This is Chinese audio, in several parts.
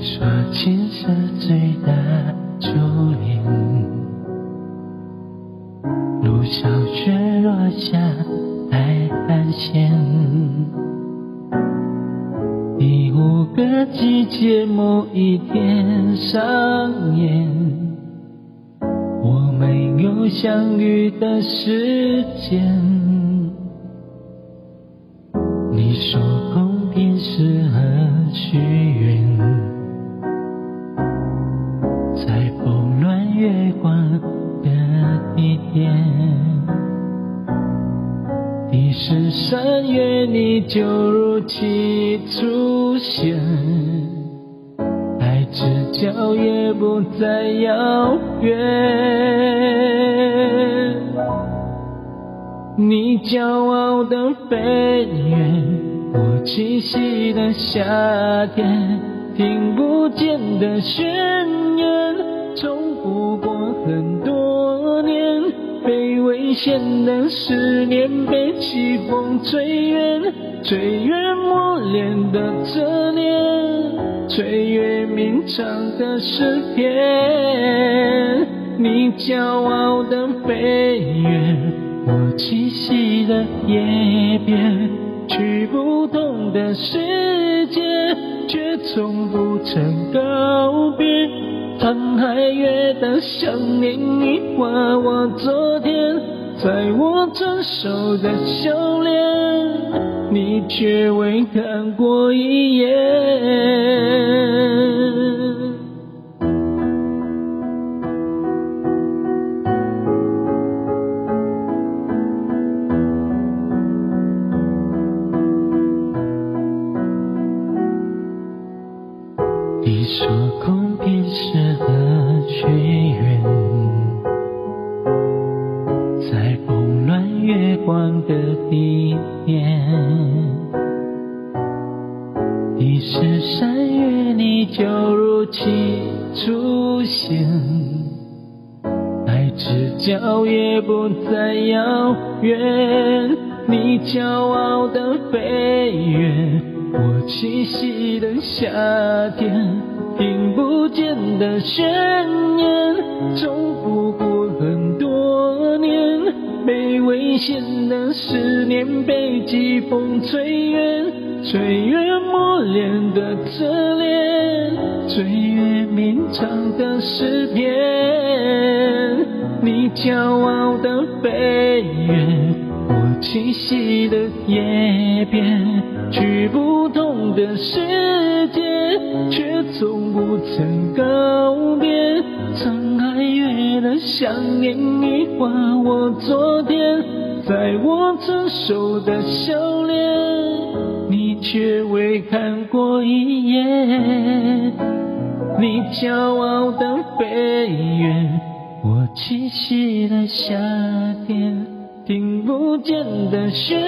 说情是最大初恋，路小雪落下海岸线，第5个季节某一天上演，我们有相遇的时间。你说公平适合许愿，在拨乱月光的地点，第13月你就如期出现，爱之角也不再遥远。你骄傲的飞远，我栖息的夏天，听不见的宣言，重复过很多年，被危险的思念，被季风吹远，吹远磨练的侧脸，吹远鸣唱的诗篇。你骄傲的飞远，我栖息的叶边，去不同的世界，却从不曾告别。沧海月的想念已化我昨天，在我成熟的笑脸，你却未看过一眼。你说公平适合许愿，在拨乱月光的地点，第13月你就如期出现，爱之角也不再遥远。你骄傲的飞远，我栖息的夏天，听不见的宣言，重复过很多年，被危险的思念，被季风吹远，吹远磨练的侧脸，吹远鸣唱的诗篇。你骄傲的飞远，我栖息的叶边，去不同的世界，却从不曾告别。沧海月的想念已化我昨天，在我成熟的笑脸，你却未看过一眼。你骄傲的飞远，我栖息的夏天，听不见的宣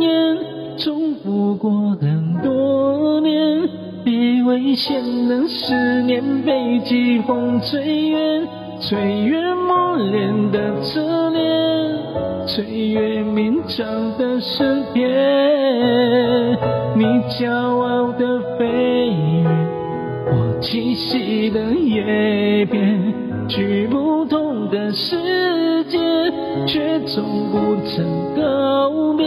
言，重复过很多年，被危险的思念，被季风吹远，吹远磨练的侧脸，吹远鸣唱的诗篇。你骄傲的飞远，我栖息的叶边，去不同的世界，却从不曾告别。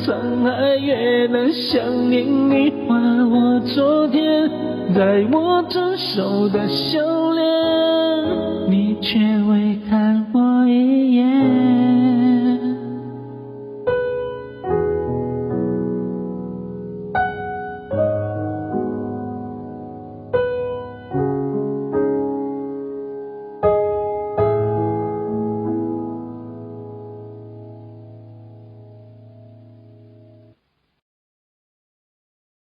沧海月的想念已化我昨天，在我成熟的笑脸，你却未